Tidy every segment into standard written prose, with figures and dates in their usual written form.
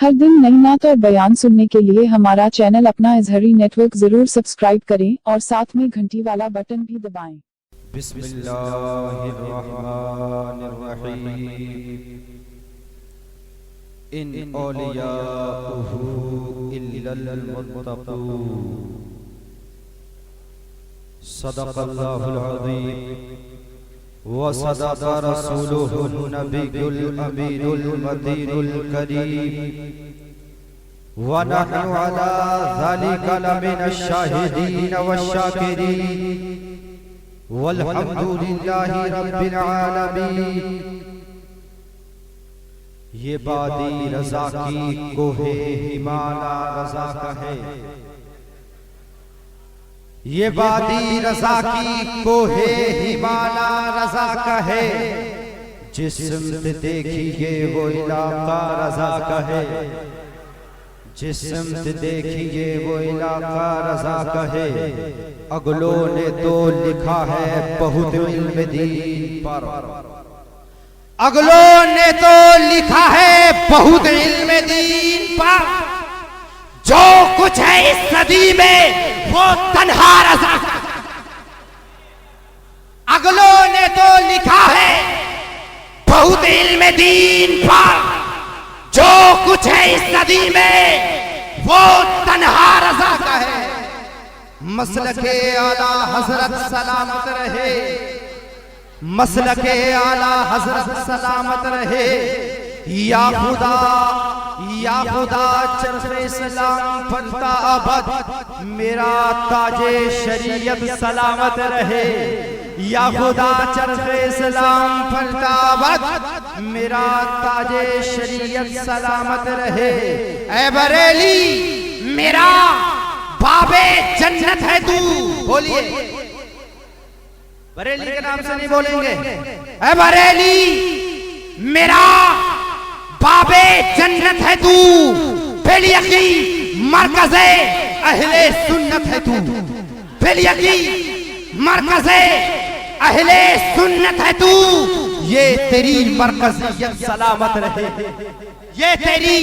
हर दिन नई नात और बयान सुनने के लिए हमारा चैनल अपना इजहरी नेटवर्क जरूर सब्सक्राइब करें और साथ में घंटी वाला बटन भी दबाएं। बिस्मिल्लाहिर्रहमानिर्रहीम। इन औलियाउहु इल्लल मुत्तक़ून। सदक़ल्लाहुल अज़ीम व सदक़ रसूलुहुन नबियुल अमीनुल मतीनुल करीम व नहनु अला ज़ालिका लमिनश शाहिदीन वश्शाकिरीन वल्हम्दुलिल्लाहि रब्बिल आलमीन। ये बादी रज़ा की कोहे हिमाला रज़ा का है, ये वादी रज़ा की कोहे हिमाला रज़ा का है। जिस सिमत देखिए वो इलाका रज़ा का है, जिस सिमत देखिए वो इलाका रज़ा का है। अगलों ने तो लिखा है बहुत इल्म दीन पर, अगलों ने तो लिखा है बहुत इल्म दीन पर। जो कुछ है इस सदी में वो तन्हा रज़ा। अगलों ने तो लिखा है बहुत इल्म दीन पर। जो कुछ है इस सदी में वो तन्हा रज़ा का है। मसलके आला हजरत सलामत रहे, मसलके आला हजरत सलामत रहे। या खुदा चरख़े इस्लाम फलता अबद, मेरा ताजे शरीयत सलामत रहे। या खुदा चरख़े इस्लाम फलता अबद, मेरा ताजे शरीयत सलामत रहे। ऐ बरेली मेरा बाबे जन्नत है तू। बोलिए, बरेली के नाम से नहीं बोलेंगे। ऐ बरेली मेरा बाबे जन्नत है तू। बेलियकी मरकज़े अहले सुन्नत है तू। बेलियकी मरकज़े अहले सुन्नत है तू। ये तेरी मरकज़ियत सलामत रहे, ये तेरी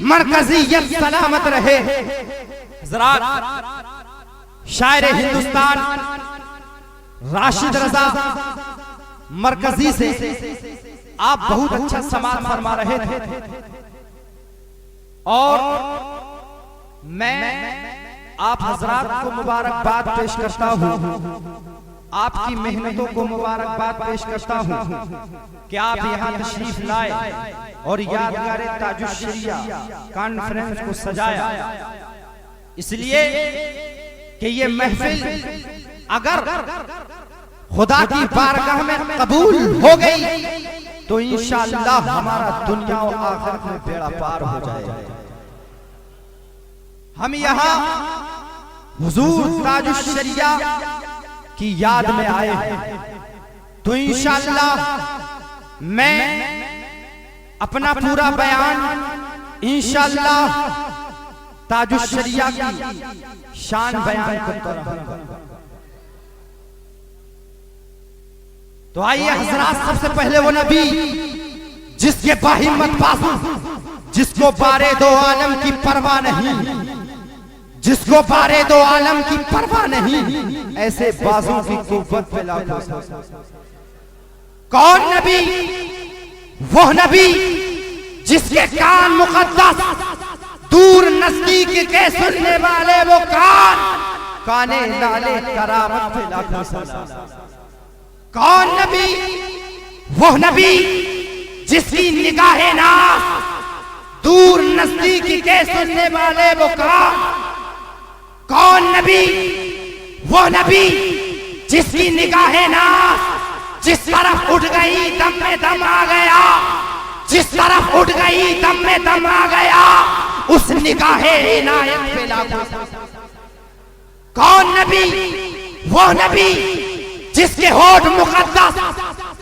मरकज़ियत सलामत रहे। हज़रात, शायर हिंदुस्तान राशिद रज़ा मरकजी से आप बहुत अच्छा समाज फरमा रहे थे और मैं आप हजरात को मुबारकबाद पेश करता हूँ, आपकी मेहनतों को मुबारकबाद पेश करता हूँ कि आप यहाँ तशरीफ लाए और यादगार ताजुश शरिया कॉन्फ्रेंस को सजाया। इसलिए कि ये महफिल अगर खुदा की बारगाह में कबूल हो गई तो इंशाअल्लाह हमारा दुनिया और आखिरत में बेड़ा पार हो जाएगा। हम यहाँ हुजूर ताजुश शरिया की याद में आए हैं, तो इंशाअल्लाह मैं अपना पूरा बयान इंशाअल्लाह ताजुश शरिया की शान बयान करता रहूंगा। तो आइए हज़रात, सबसे पहले वो नबी जिसके बाहिम्मत बाजू, जिसको बारे दो आलम की परवाह नहीं, जिसको बारे दो आलम की परवाह नहीं, ऐसे बाजू की कुव्वत पे लाखों। कौन नबी? वो नबी जिसके कान मुकद्दस, दूर नजदीक के सुनने वाले वो कान, काने नाले करामत पे लाखों सलाम। कौन नबी? वो नबी जिसकी निगाहे नाज़, दूर नजदीकी के सुनने वाले वो कान। कौन नबी? वो नबी जिसकी निगाहे नाज़, जिस तरफ उठ गई दम में दम आ गया, जिस तरफ उठ गई दम में दम आ गया, उस निगाहे इनायत पे लागू। कौन नबी? वो नबी जिसके होठ मुकद्दस,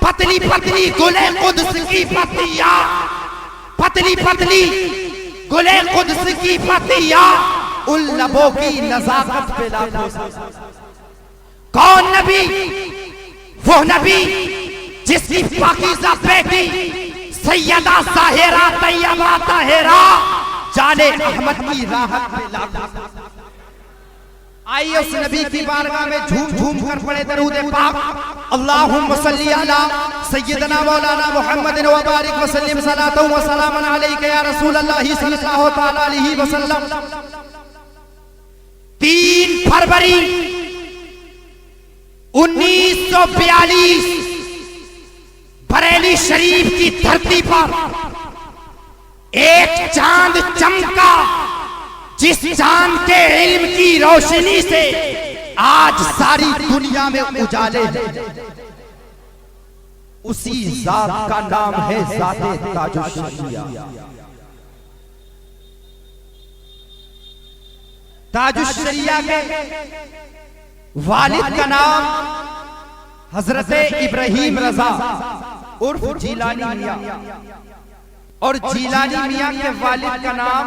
पतली पतली गुले कुद्स की पत्तियां, पतली पतली गुले कुद्स की पत्तियां, उन लबों की नजाकत पे लाखों। कौन नबी? वो नबी जिसकी पाकीज़ा बेटी सैयदा साहिरा तैयबा ताहिरा जाने अहमद की राहत पे लागू। आइए उस नबी की बारगाह में झूम झूम कर पढ़े दरूद पाक। अल्लाहुम्मा सल्ली अला सय्यदना मौलाना मुहम्मदिन व बारिक व सल्लिम सलातु व सलामन अलैका या रसूल अल्लाह सल्लल्लाहु तआला अलैहि वसल्लम। 3 फरवरी 1942 बरेली शरीफ की धरती पर एक चांद चमका, जिस चांद के इल्म की रोशनी से आज सारी दुनिया में उजाले हैं। उसी जात का नाम है ज़ाते ताजुश्शरिया। ताजुश्शरिया के वालिद का नाम हजरत इब्राहिम रजा उर्फ जीलानी मियां, और जीलानी मियां के वालिद का नाम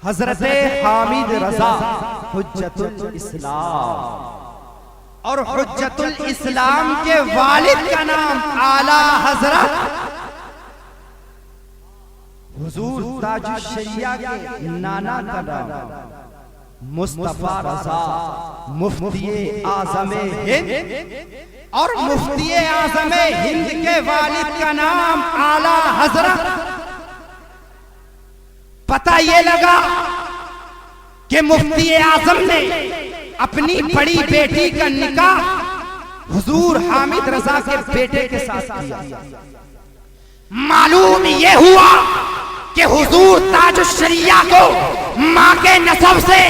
हजरत हामिद रजा हुज्जतुल इस्लाम, और हुज्जतुल इस्लाम के वालिद का नाम आला हजरत हुजूर ताजुश्शरिया के नाना का नाम मुस्तफा रजा मुफ्ती आज़म हिंद, और मुफ्ती आज़म हिंद के वालिद का नाम आला हजरत। पता ये लगा कि मुफ्ती आज़म ने अपनी बड़ी बेटी का निकाह हुजूर हामिद रजा के बेटे के साथ किया। मालूम ये हुआ कि हुजूर ताजुश्शरिया को माँ के नसब से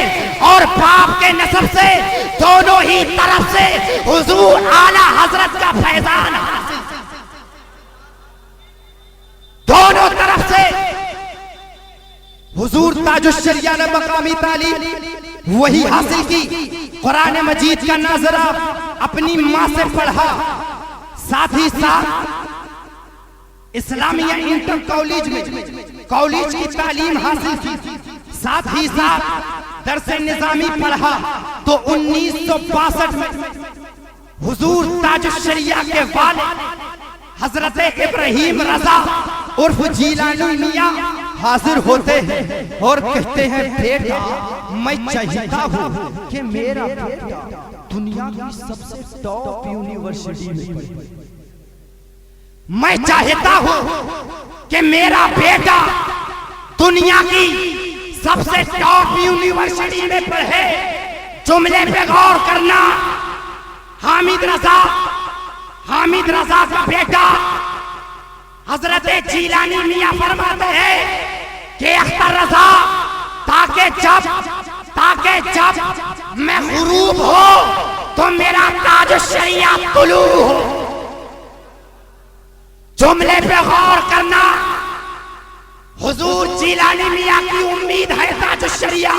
और बाप के नसब से दोनों ही तरफ से हुजूर आला हजरत का फैजान हासिल, दोनों तरफ से हुजूर ताजुश्शरिया ने मकामी तालीम वही हासिल की। कुरान मजीद का नाज़रा अपनी माँ से पढ़ा, साथ ही साथ इस्लामिया इंटर कॉलेज में कॉलेज की तालीम हासिल की, साथ ही साथ दरसे निजामी पढ़ा। तो 1962 में हुजूर ताजुश्शरिया के वालिद हजरत इब्राहिम रजा उर्फ जीलानी मियां हाजिर होते हैं और कहते हैं, बेटा मैं चाहता हूँ कि मेरा बेटा दुनिया की सबसे टॉप यूनिवर्सिटी में पढ़े। मैं चाहता हूँ कि मेरा बेटा दुनिया की सबसे टॉप यूनिवर्सिटी में पढ़े। जुमले पे गौर करना, हामिद रजा का बेटा हजरत जीलानी मियां फरमाते हैं कि अख्तर रजा ताके जब मैं गुरूब हो तो मेरा ताजुश्शरिया तुलू हो। जुमले पे गौर करना, हुजूर जीलानी मियां की उम्मीद है ताजुश्शरिया।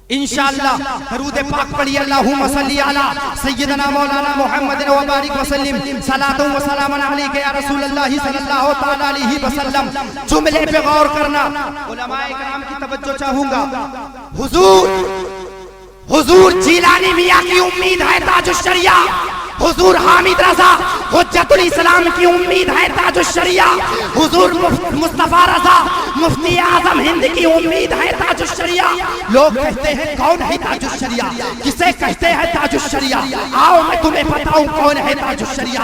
इंशाअल्लाह दरूद पाक पढ़िए। अल्लाहुम्मा सल्ली अला सय्यदना मौलाना मुहम्मदिन व बारिक व सल्लिम सलातु व सलामन अलैका या रसूल अल्लाह सल्लल्लाहु तआला अलैहि वसल्लम। जुमले पे गौर करना, उलमाए किराम की तवज्जो चाहूंगा। हुजूर जीलानी मियां की उम्मीद है ताजुश्शरिया। हुजूर हामिद रजा हुज्जतुल इस्लाम की उम्मीद है ताजुश्शरिया। हुजूर मुस्तफा रजा मुफ्ती आज़म हिंद की उम्मीद है ताजुश्शरिया। लोग कहते हैं कौन है ताजुश्शरिया, किसे कहते हैं ताजुश्शरिया? आओ मैं तुम्हें बताऊं कौन है ताजुश्शरिया।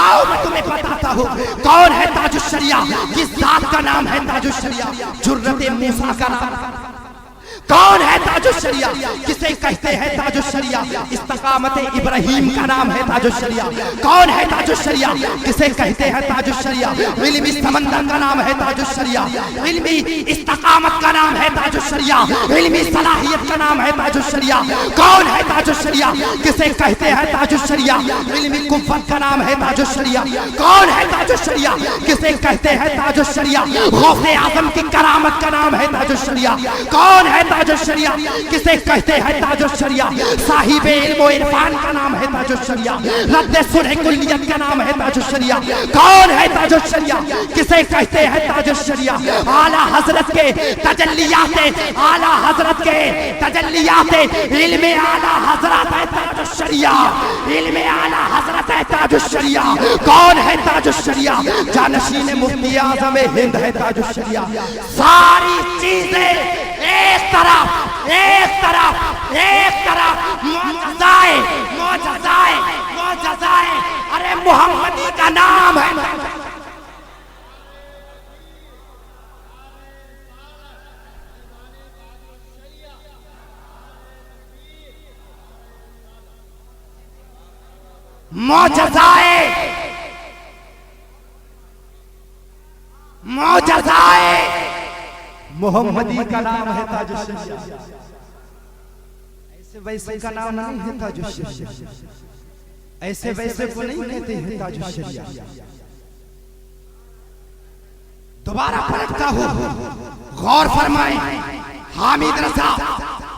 आओ मैं तुम्हें बताता हूँ कौन है ताजुश्शरिया। किस जात का नाम है ताजुश्शरिया? जुर्रत मूसा का नाम। कौन है ताजुश्शरिया? किसे कहते हैं ताजुश्शरिया? इस्तकामत इब्राहिम का नाम है ताजुश्शरिया। कौन है ताजुश्शरिया? किसे कहते हैं ताजुश्शरिया? इल्मी समंदर का नाम है ताजुश्शरिया। इल्मी इस्तकामत का नाम है ताजुश्शरिया। इल्मी सलाहियत का नाम है ताजुश्शरिया। कौन है ताजुश्शरिया? किसे कहते हैं ताजुश्शरिया? इल्मी कुव्वत का नाम है ताजुश्शरिया। कौन है ताजुश्शरिया? किसे कहते हैं ताजुश्शरिया? गौसे आज़म की करामत का नाम है ताजुश्शरिया। कौन है ताजुश शरिया? किसे कहते हैं ताजुश शरिया? साहिबे इल्म व इरफान का नाम है ताजुश शरिया। रद्द सुरह कुल्लियत का नाम है ताजुश शरिया। कौन है ताजुश शरिया? किसे कहते हैं ताजुश शरिया? आला हजरत के तजल्लियात, आला हजरत के तजल्लियात, इल्म आला हजरत है ताजुश शरिया। इल्म आला हजरत है ताजुश शरिया। कौन है ताजुश शरिया? जानशीन मुफ्ती आज़म हिंद है ताजुश शरिया। सारी चीजें एक तरफ, एक तरफ, एक तरफ, मौजज़ाए, मौजज़ाए, मौजज़ाए। अरे मोहम्मदी का नाम है। मौजज़ाए, मौजज़ाए मोहम्मदी का नाम है ताजुश शरिया। ऐसे वैसे का नाम नहीं है ताजुश शरिया। ऐसे वैसे को नहीं कहते हैं ताजुश शरिया। दोबारा पलटता हूँ, गौर फरमाएं। हामिद रजा,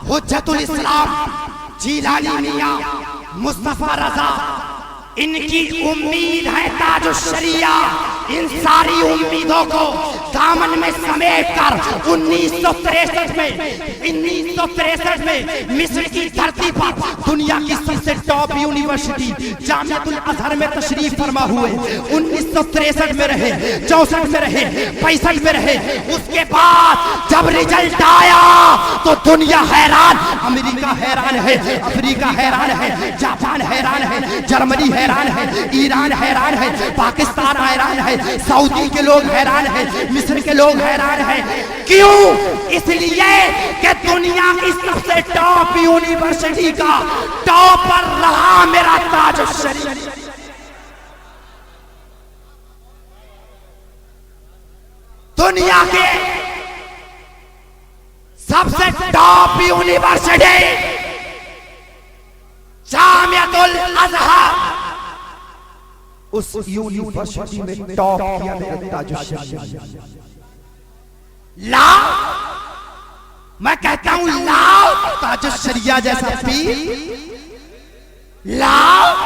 हुज्जतुल इस्लाम, जीलानी मियां, मुस्तफा रजा, इनकी उम्मीद है ताजुश शरिया। इन सारी उम्मीदों को दामन में समेट कर 1963 में मिस्र की धरती पर दुनिया की सबसे टॉप यूनिवर्सिटी जामियातुल अज़हर में तशरीफ फरमा हुए। 1963 में रहे, 64 में रहे, 65 में रहे। उसके बाद जब रिजल्ट आया तो दुनिया हैरान, अमेरिका हैरान है, अफ्रीका हैरान है, जापान हैरान है, जर्मनी हैरान है, ईरान हैरान है, पाकिस्तान हैरान है, सऊदी के लोग हैरान है, मिस्र के लोग हैरान है। क्यों? इसलिए कि दुनिया की सबसे टॉप यूनिवर्सिटी का टॉपर रहा मेरा ताजुश शरिया। दुनिया के सबसे टॉप यूनिवर्सिटी जामियातुल अज़हर, उस यूनिवर्सिटी में टॉप किया मेरा ताजुश शरिया। लाओ, मैं कहता हूं लाओ ताजुश शरिया जैसा पीर, लाओ